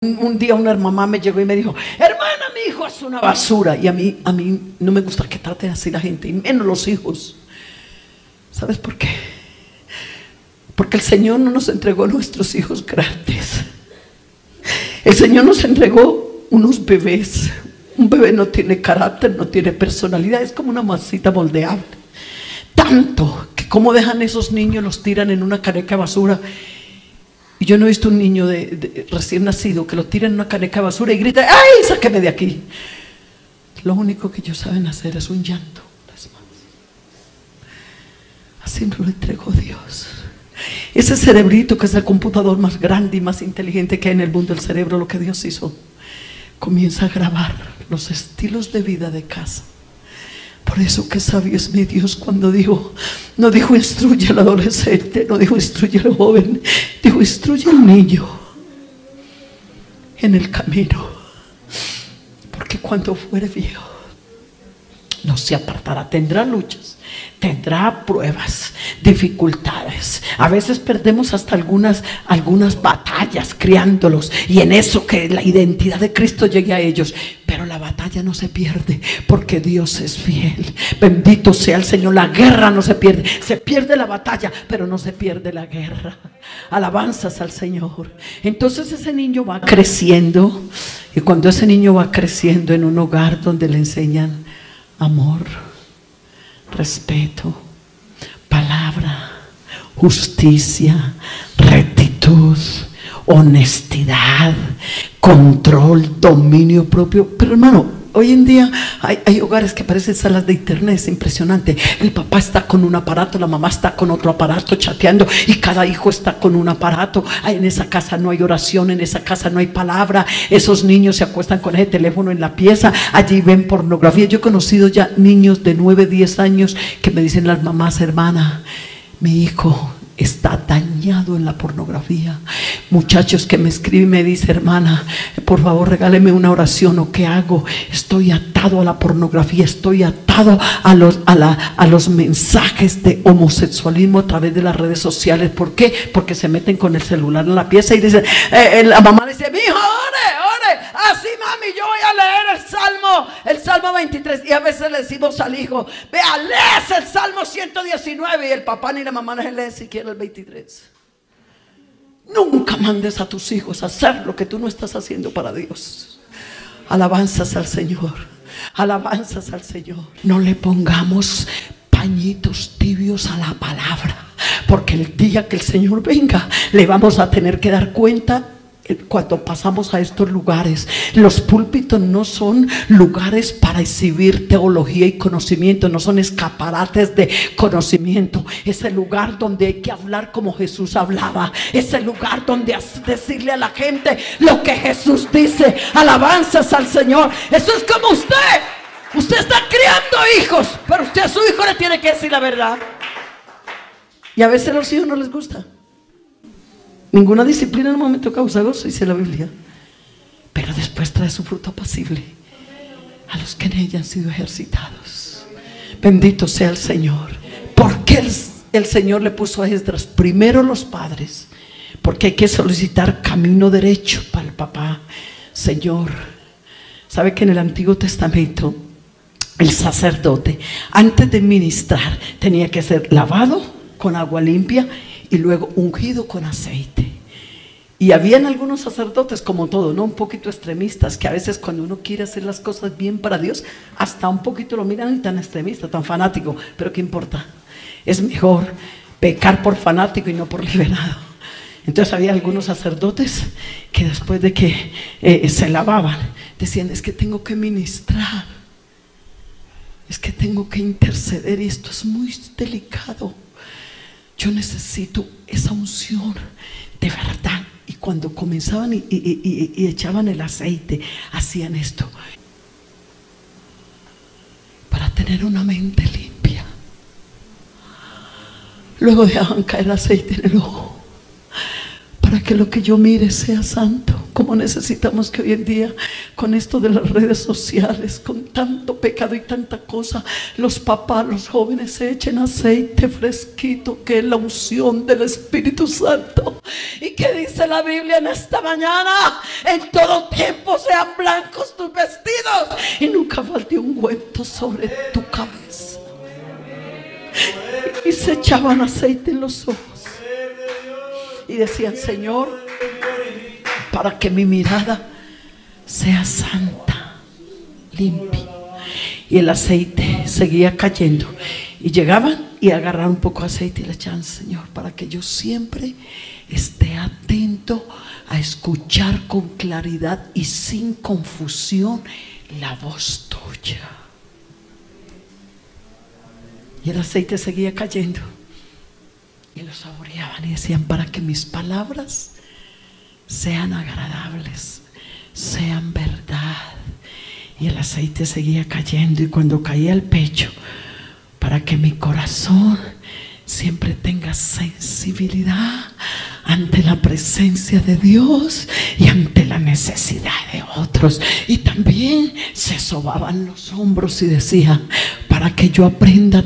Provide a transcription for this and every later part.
Un día una mamá me llegó y me dijo: hermana, mi hijo hace una basura. Y a mí no me gusta que traten así la gente, y menos los hijos. ¿Sabes por qué? Porque el Señor no nos entregó nuestros hijos grandes. El Señor nos entregó unos bebés. Un bebé no tiene carácter, no tiene personalidad, es como una masita moldeable. Tanto que como dejan esos niños, los tiran en una caneca de basura. Y yo no he visto un niño de recién nacido que lo tire en una caneca de basura y grita: ¡ay, sáqueme de aquí! Lo único que ellos saben hacer es un llanto. Así nos lo entregó Dios. Ese cerebrito, que es el computador más grande y más inteligente que hay en el mundo, el cerebro, lo que Dios hizo, comienza a grabar los estilos de vida de casa. Por eso que sabio es mi Dios cuando dijo, no dijo instruye al adolescente, no dijo instruye al joven, dijo instruye al niño en el camino, porque cuando fuere viejo no se apartará. Tendrá luchas, tendrá pruebas, dificultades. A veces perdemos hasta algunas batallas criándolos, y en eso que la identidad de Cristo llegue a ellos. Pero la batalla no se pierde, porque Dios es fiel. Bendito sea el Señor. La guerra no se pierde. Se pierde la batalla, pero no se pierde la guerra. Alabanzas al Señor. Entonces ese niño va creciendo, y cuando ese niño va creciendo en un hogar donde le enseñan amor, respeto, palabra, justicia, rectitud, honestidad, control, dominio propio. Pero hermano, hoy en día hay hogares que parecen salas de internet. Es impresionante. El papá está con un aparato, la mamá está con otro aparato chateando, y cada hijo está con un aparato. En esa casa no hay oración, en esa casa no hay palabra. Esos niños se acuestan con ese teléfono en la pieza, allí ven pornografía. Yo he conocido ya niños de 9, 10 años que me dicen las mamás: hermana, mi hijo está dañado en la pornografía. Muchachos que me escriben y me dicen: hermana, por favor regáleme una oración, o qué hago, estoy atado a la pornografía, estoy atado a los mensajes de homosexualismo a través de las redes sociales. ¿Por qué? Porque se meten con el celular en la pieza y dicen, la mamá le dice: mi hijo, ore, así mami, yo voy a leer el Salmo 23, y a veces le decimos al hijo: vea, lees el Salmo 119, y el papá ni la mamá no lee siquiera el 23. Nunca mandes a tus hijos a hacer lo que tú no estás haciendo para Dios. Alabanzas al Señor, alabanzas al Señor. No le pongamos pañitos tibios a la palabra, porque el día que el Señor venga le vamos a tener que dar cuenta. Cuando pasamos a estos lugares, los púlpitos no son lugares para exhibir teología y conocimiento, no son escaparates de conocimiento. Es el lugar donde hay que hablar como Jesús hablaba. Es el lugar donde decirle a la gente lo que Jesús dice. Alabanzas al Señor. Eso es como usted. Usted está criando hijos, pero usted a su hijo le tiene que decir la verdad. Y a veces a los hijos no les gusta. Ninguna disciplina en un momento causa gozo, dice la Biblia, pero después trae su fruto apacible a los que en ella han sido ejercitados. Bendito sea el Señor. ¿Por qué el Señor le puso a Esdras primero los padres? Porque hay que solicitar camino derecho para el papá. Señor, ¿sabe que en el Antiguo Testamento el sacerdote, antes de ministrar, tenía que ser lavado con agua limpia y luego ungido con aceite? Y habían algunos sacerdotes, como todo, ¿no?, un poquito extremistas, que a veces cuando uno quiere hacer las cosas bien para Dios, hasta un poquito lo miran, y tan extremista, tan fanático. Pero ¿qué importa? Es mejor pecar por fanático y no por liberado. Entonces había algunos sacerdotes que después de que se lavaban, decían: es que tengo que ministrar, es que tengo que interceder, y esto es muy delicado. Yo necesito esa unción de verdad. Y cuando comenzaban y echaban el aceite, hacían esto para tener una mente limpia. Luego dejaban caer el aceite en el ojo, para que lo que yo mire sea santo. Como necesitamos que hoy en día, con esto de las redes sociales, con tanto pecado y tanta cosa, los papás, los jóvenes se echen aceite fresquito, que es la unción del Espíritu Santo. ¿Y qué dice la Biblia en esta mañana? Entonces sean blancos tus vestidos y nunca falte ungüento sobre tu cabeza. Y se echaban aceite en los ojos y decían: Señor, para que mi mirada sea santa, limpia. Y el aceite seguía cayendo. Y llegaban y agarraban un poco de aceite y le echaban: Señor, para que yo siempre esté atento a escuchar con claridad y sin confusión la voz tuya. Y el aceite seguía cayendo. Y lo saboreaban y decían: para que mis palabras sean agradables, sean verdad. Y el aceite seguía cayendo, y cuando caía al pecho, para que mi corazón siempre tenga sensibilidad ante la presencia de Dios y ante la necesidad de otros. Y también se sobaban los hombros y decían: para que yo aprenda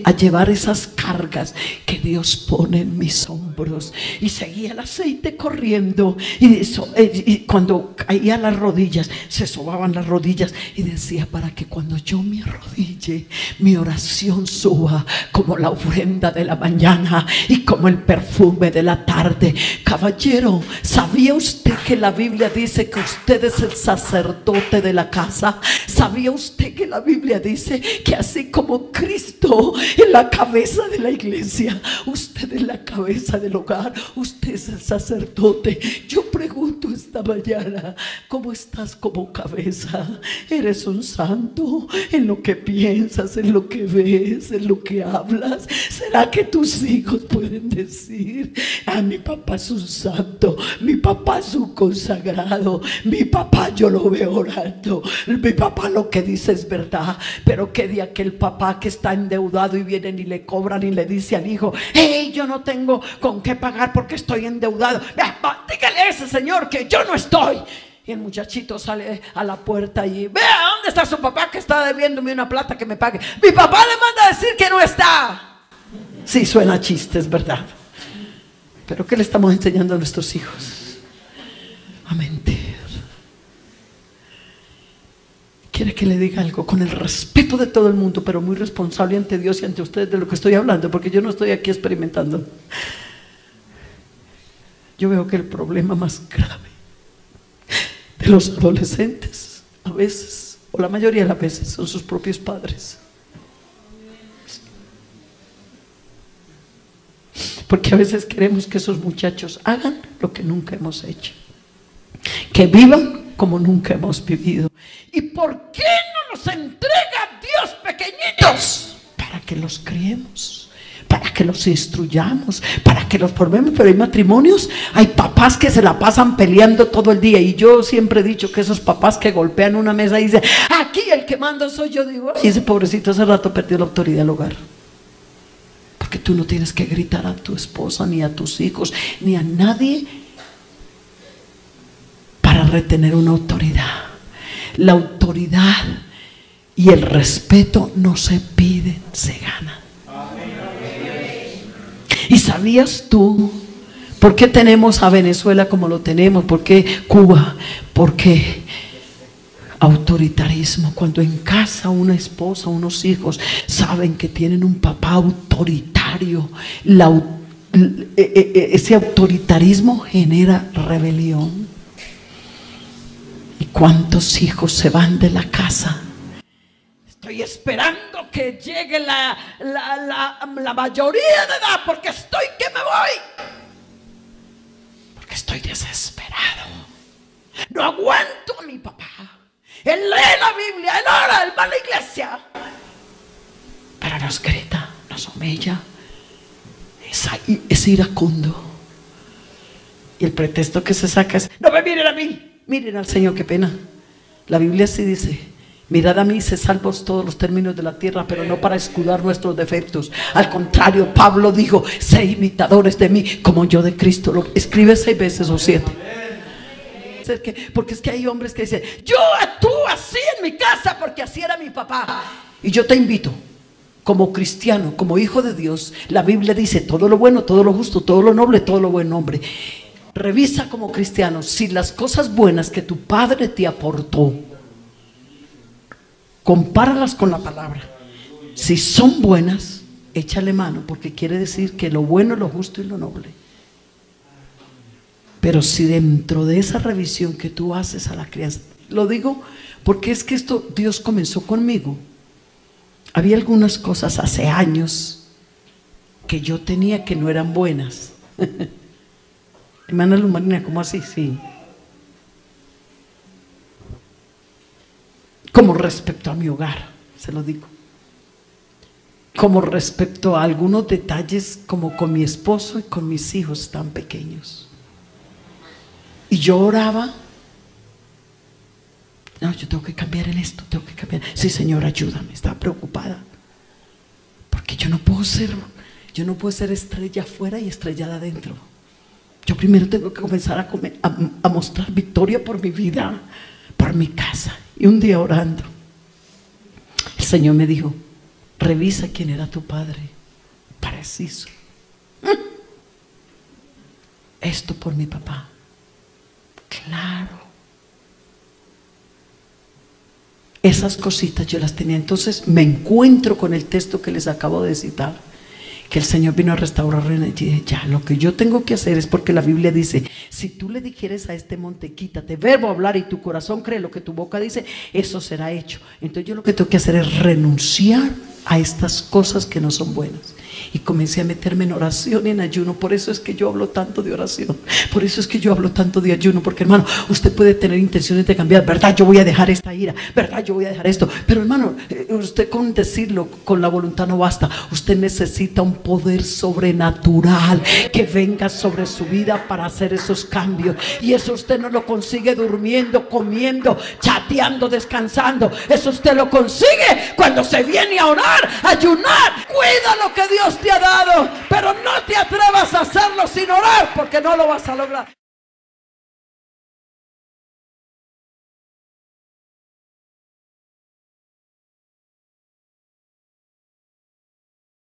a llevar esas cargas que Dios pone en mis hombros. Y seguía el aceite corriendo, y cuando caía a las rodillas, se sobaban las rodillas y decía: para que cuando yo me arrodille, mi oración suba como la ofrenda de la mañana y como el perfume de la tarde. Caballero, ¿sabía usted que la Biblia dice que usted es el sacerdote de la casa? ¿Sabía usted que la Biblia dice que así como Cristo es la cabeza de la iglesia, usted es la cabeza del hogar, usted es el sacerdote? Yo pregunto esta mañana: ¿cómo estás como cabeza? ¿Eres un santo en lo que piensas, en lo que ves, en lo que hablas? ¿Será que tus hijos pueden decir: ah, mi papá es un santo, mi papá es un consagrado, mi papá yo lo veo orando, mi papá lo que dice es verdad? Pero qué día que el papá que está endeudado y vienen y le cobran y le dice al hijo: hey, yo no tengo con qué pagar porque estoy endeudado. Dígale a ese señor que yo no estoy. Y el muchachito sale a la puerta y: vea, ¿dónde está su papá que está debiéndome una plata que me pague? Mi papá le manda a decir que no está. Sí, suena chiste, es verdad. Pero ¿qué le estamos enseñando a nuestros hijos? A mentir. Quiere que le diga algo con el respeto de todo el mundo, pero muy responsable ante Dios y ante ustedes de lo que estoy hablando, porque yo no estoy aquí experimentando. Yo veo que el problema más grave de los adolescentes, a veces, o la mayoría de las veces, son sus propios padres. Porque a veces queremos que esos muchachos hagan lo que nunca hemos hecho, que vivan como nunca hemos vivido. ¿Y por qué no nos entrega Dios pequeñitos? Para que los criemos, para que los instruyamos, para que los formemos. Pero hay matrimonios, hay papás que se la pasan peleando todo el día. Y yo siempre he dicho que esos papás que golpean una mesa y dicen: aquí el que mando soy yo, digo: y ese pobrecito hace rato perdió la autoridad del hogar. Porque tú no tienes que gritar a tu esposa, ni a tus hijos, ni a nadie para retener una autoridad. La autoridad y el respeto no se piden, se ganan. ¿Y sabías tú por qué tenemos a Venezuela como lo tenemos? ¿Por qué Cuba? ¿Por qué autoritarismo? Cuando en casa una esposa, unos hijos saben que tienen un papá autoritario, ese autoritarismo genera rebelión. ¿Y cuántos hijos se van de la casa? Estoy esperando que llegue la mayoría de edad porque estoy que me voy. Porque estoy desesperado. No aguanto a mi papá. Él lee la Biblia, él ora, él va a la iglesia, pero nos grita, nos humilla, es iracundo. Y el pretexto que se saca es: no me miren a mí, miren al Señor. Qué pena. La Biblia sí dice: mirad a mí, sé salvos todos los términos de la tierra, pero no para escudar nuestros defectos. Al contrario, Pablo dijo: sé imitadores de mí como yo de Cristo. Lo escribe 6 veces o 7. Porque es que hay hombres que dicen: yo actúo así en mi casa porque así era mi papá. Y yo te invito, como cristiano, como hijo de Dios, la Biblia dice: todo lo bueno, todo lo justo, todo lo noble, todo lo buen hombre. Revisa como cristiano si las cosas buenas que tu padre te aportó, compáralas con la palabra. Si son buenas, échale mano, porque quiere decir que lo bueno, lo justo y lo noble. Pero si dentro de esa revisión que tú haces a la crianza, lo digo porque es que esto Dios comenzó conmigo. Había algunas cosas hace años que yo tenía que no eran buenas. Hermana Lumarina, ¿cómo así? Sí. Como respecto a mi hogar, se lo digo. Como respecto a algunos detalles, como con mi esposo y con mis hijos tan pequeños. Y yo oraba. No, yo tengo que cambiar en esto, tengo que cambiar. Sí, Señor, ayúdame. Estaba preocupada. Porque yo no puedo ser estrella afuera y estrellada adentro. Yo primero tengo que comenzar a mostrar victoria por mi vida, por mi casa. Y un día orando, el Señor me dijo: revisa quién era tu padre. Preciso. Esto por mi papá. Claro. Esas cositas yo las tenía. Entonces me encuentro con el texto que les acabo de citar, que el Señor vino a restaurar en ella. Y dije, ya, lo que yo tengo que hacer es, porque la Biblia dice: si tú le dijeres a este monte, quítate, verbo hablar, y tu corazón cree lo que tu boca dice, eso será hecho. Entonces yo lo que tengo que hacer es renunciar a estas cosas que no son buenas. Y comencé a meterme en oración y en ayuno. Por eso es que yo hablo tanto de oración. Por eso es que yo hablo tanto de ayuno. Porque, hermano, usted puede tener intenciones de cambiar. ¿Verdad? Yo voy a dejar esta ira. ¿Verdad? Yo voy a dejar esto. Pero, hermano, usted con decirlo, con la voluntad no basta. Usted necesita un poder sobrenatural que venga sobre su vida para hacer esos cambios. Y eso usted no lo consigue durmiendo, comiendo, chateando, descansando. Eso usted lo consigue cuando se viene a orar, a ayunar. Cuida lo que Dios te ha dado, pero no te atrevas a hacerlo sin orar, porque no lo vas a lograr.